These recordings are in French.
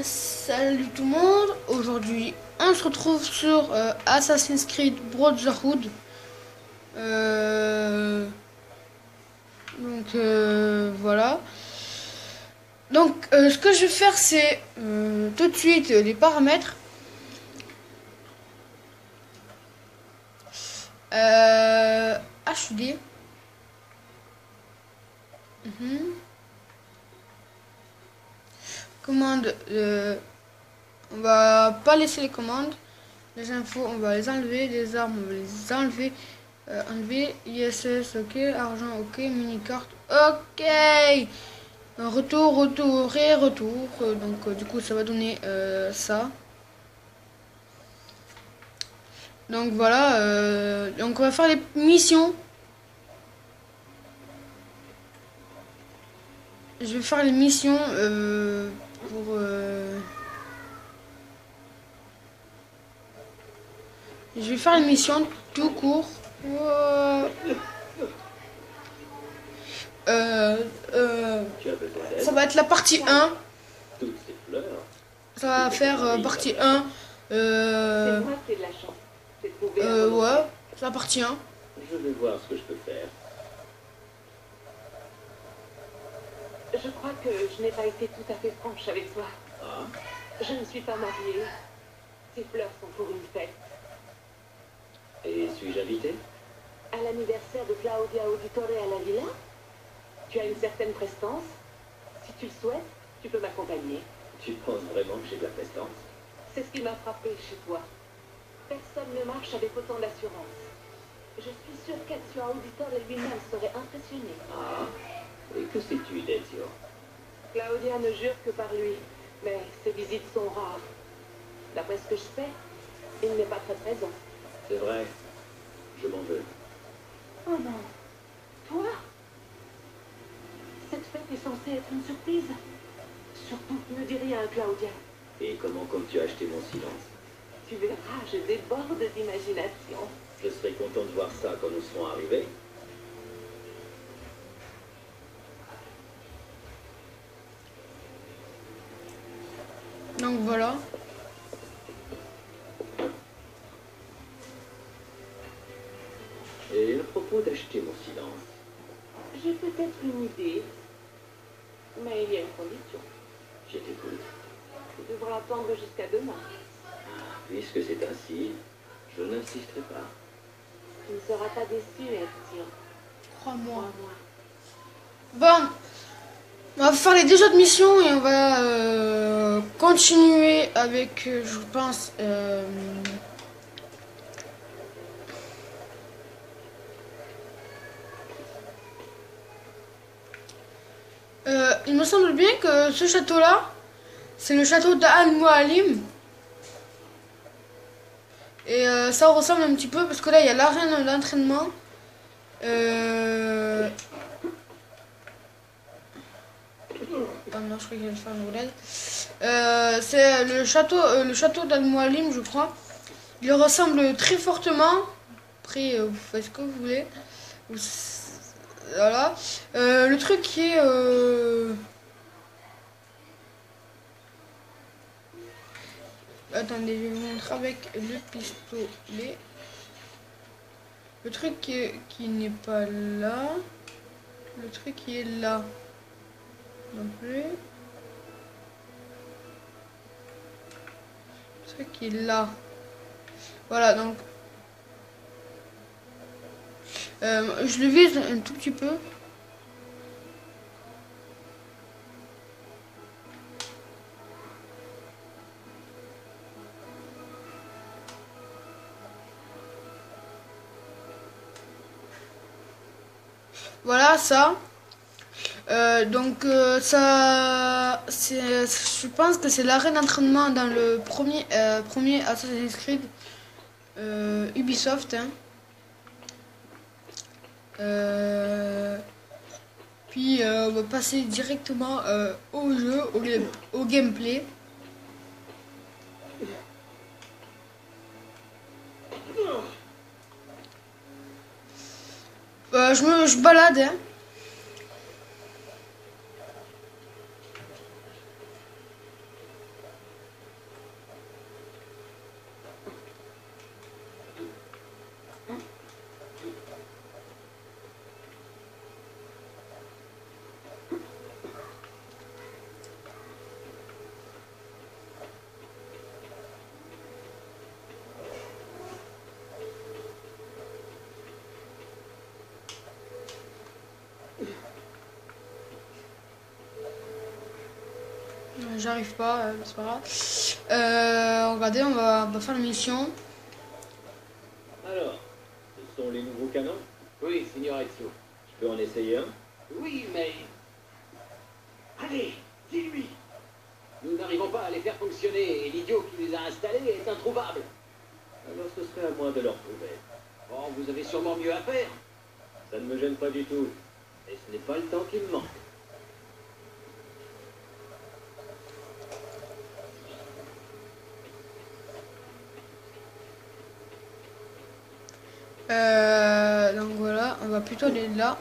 Salut tout le monde. Aujourd'hui, on se retrouve sur Assassin's Creed Brotherhood. Voilà. Donc, ce que je vais faire, c'est tout de suite les paramètres. HUD. Commande, on va pas laisser les commandes. Les infos, on va les enlever. Les armes, on va les enlever. Enlever. ISS, ok. Argent, ok. Mini-carte, ok. Retour et retour. Donc, du coup, ça va donner ça. Donc, voilà. Donc, on va faire les missions. Je vais faire les missions Je vais faire les missions tout court. Ça va être la partie 1. Ça va faire partie 1. Ouais, c'est la partie 1. Je vais voir ce que je peux faire. Je crois que je n'ai pas été tout à fait franche avec toi. Ah, Je ne suis pas mariée. Ces fleurs sont pour une fête. et suis-je invité? À l'anniversaire de Claudia Auditore à la villa, tu as une certaine prestance. Si tu le souhaites, tu peux m'accompagner. Tu penses vraiment que j'ai de la prestance? C'est ce qui m'a frappé chez toi. Personne ne marche avec autant d'assurance. Je suis sûre qu'Ezio Auditore lui-même serait impressionné. Ah, et que sais-tu d'Ezio? Claudia ne jure que par lui, mais ses visites sont rares. D'après ce que je sais, il n'est pas très présent. C'est vrai, je m'en veux. Oh non. Toi? Cette fête est censée être une surprise. Surtout, ne dis rien à Claudia. Et comment comptes-tu acheter mon silence? Tu verras, je déborde d'imagination. Je serai content de voir ça quand nous serons arrivés. Donc voilà. Et à propos d'acheter mon silence, J'ai peut-être une idée, mais il y a une condition. je t'écoute. Tu devras attendre jusqu'à demain. Puisque c'est ainsi, je n'insisterai pas. Tu ne seras pas déçu, Ezio. Crois-moi. Crois-moi. Bon, on va faire les deux autres missions et on va continuer avec, je pense, il me semble bien que ce château-là, c'est le château d'Al-Mualim. Et ça ressemble un petit peu parce que là, il y a l'arène d'entraînement. Ah non, je crois qu'il va faire une roulade. C'est le château d'Al-Mualim, je crois. Il ressemble très fortement. Après, vous faites ce que vous voulez. Voilà. Le truc qui est... Attendez, je vais vous montrer avec le pistolet. Le truc qui n'est pas là. Le truc qui est là. Non plus. Le truc qui est là. Voilà, donc. Je le vise un tout petit peu. Voilà ça. Ça, je pense que c'est l'arène d'entraînement dans le premier Assassin's Creed Ubisoft. Hein. Puis on va passer directement au jeu, au gameplay. Je balade. Hein. J'arrive pas, c'est pas grave. Regardez, on va faire la mission. Alors, ce sont les nouveaux canons? Oui, signor Ezio. Je peux en essayer un? Oui, mais... Allez, dis-lui. Nous n'arrivons pas à les faire fonctionner et l'idiot qui les a installés est introuvable. Alors ce serait à moi de leur trouver. Oh, vous avez sûrement mieux à faire. Ça ne me gêne pas du tout. Et ce n'est pas le temps qui me manque. Donc voilà, on va plutôt aller là.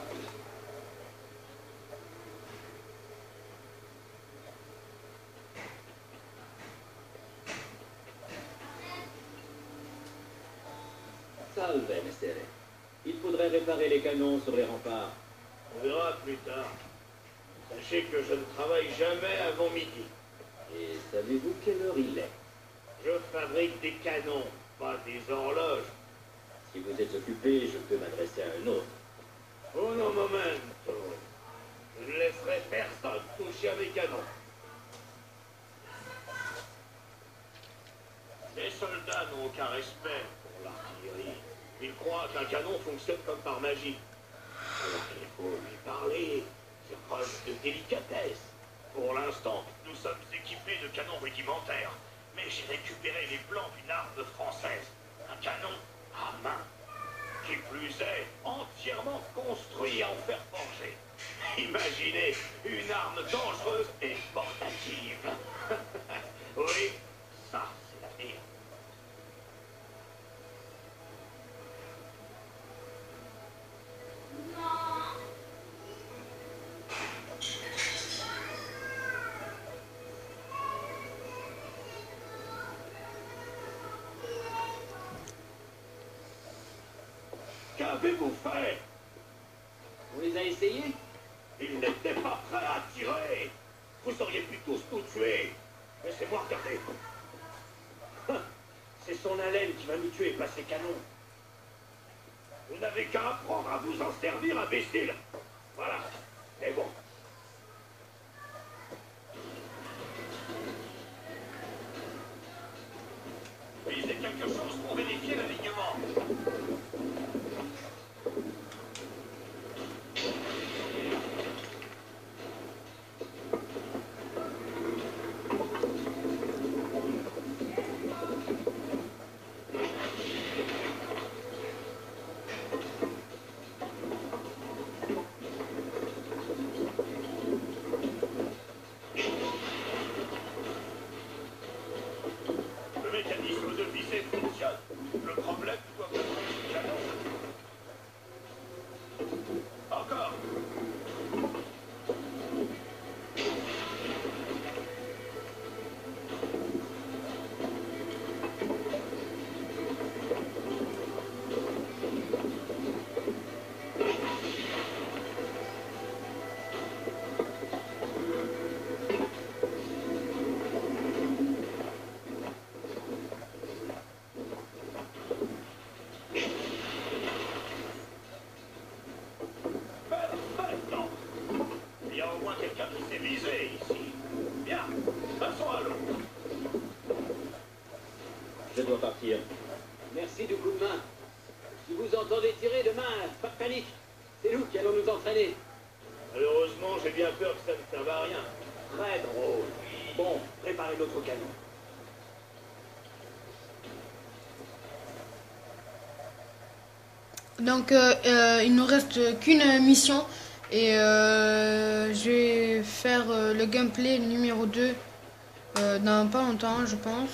Salve, messere. Il faudrait réparer les canons sur les remparts. On verra plus tard. Sachez que je ne travaille jamais avant midi. Et savez-vous quelle heure il est? Je fabrique des canons, pas des horloges. Si vous êtes occupé, je peux m'adresser à un autre. Oh non, momento. Je ne laisserai personne toucher à mes canons. Les soldats n'ont aucun respect pour l'artillerie. Ils croient qu'un canon fonctionne comme par magie. Alors qu'il faut lui parler. C'est preuve de délicatesse. Pour l'instant, nous sommes équipés de canons rudimentaires. Mais j'ai récupéré les plans d'une arme française. Un canon à main. Qui plus est, entièrement construit en fer forgé. Imaginez une arme dangereuse et portative. Oui, ça, c'est l'avenir. Qu'avez-vous fait? On les a essayés? Ils n'étaient pas prêts à tirer. Vous auriez pu tous nous tuer. Laissez-moi regarder. C'est son haleine qui va nous tuer, pas ses canons. Vous n'avez qu'à apprendre à vous en servir, imbécile. Voilà, c'est bon. Lisez quelque chose pour vérifier l'alignement. Le mécanisme de visée fonctionne. Le problème doit être le canon. Encore. Maintenant, il y a au moins quelqu'un qui s'est visé ici. Bien, passons à l'autre. Je dois partir. Merci du coup de main. Si vous entendez tirer demain, pas de panique. C'est nous qui allons nous entraîner. Malheureusement, j'ai bien peur que ça ne serve à rien. Très drôle. Bon, préparez l'autre canon. Donc il nous reste qu'une mission et je vais faire le gameplay numéro 2 dans pas longtemps, je pense.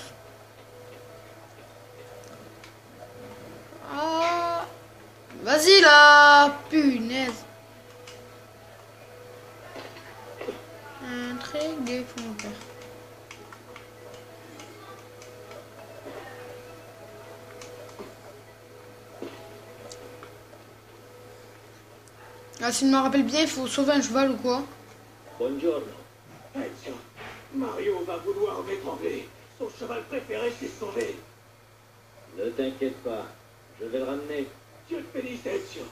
Ah, vas-y là, punaise. Un très gai faut mon père. Ah, si je me rappelle bien, il faut sauver un cheval ou quoi? Buongiorno. Ezio, Mario va vouloir m'étrangler. Son cheval préféré s'est sauvé. Ne t'inquiète pas. Je vais le ramener. Dieu te bénisse, Ezio.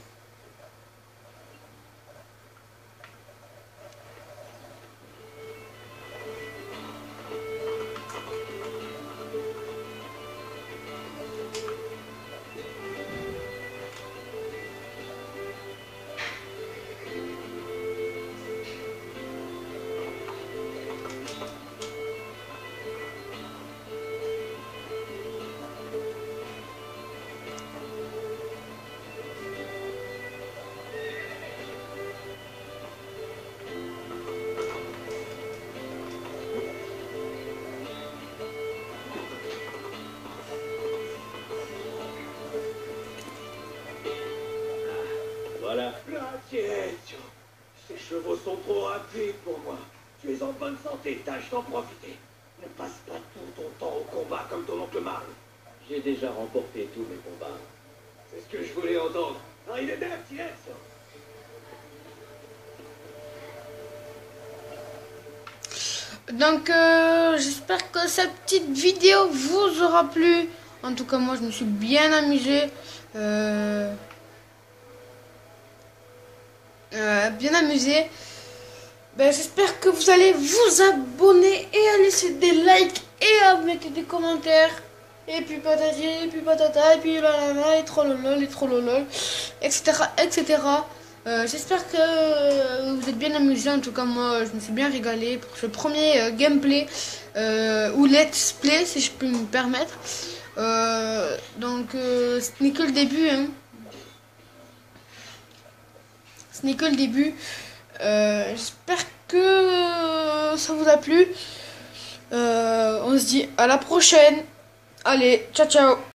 chevaux sont trop rapides pour moi. Tu es en bonne santé, tâche d'en profiter. Ne passe pas tout ton temps au combat comme ton oncle Marl. J'ai déjà remporté tous mes combats. C'est ce que je voulais entendre. Ah, il est bien, petit S. Donc j'espère que cette petite vidéo vous aura plu. En tout cas moi je me suis bien amusé. Bien amusé. Ben, j'espère que vous allez vous abonner et à laisser des likes et à mettre des commentaires. Et puis patati, et puis patata, et puis lalala, et trollolol, et trollolol, etc. etc. J'espère que vous êtes bien amusés. En tout cas, moi, je me suis bien régalé pour ce premier gameplay ou let's play, si je peux me permettre. Donc, ce n'est que le début. Hein. Ce n'est que le début. J'espère que ça vous a plu. On se dit à la prochaine. Allez, ciao ciao.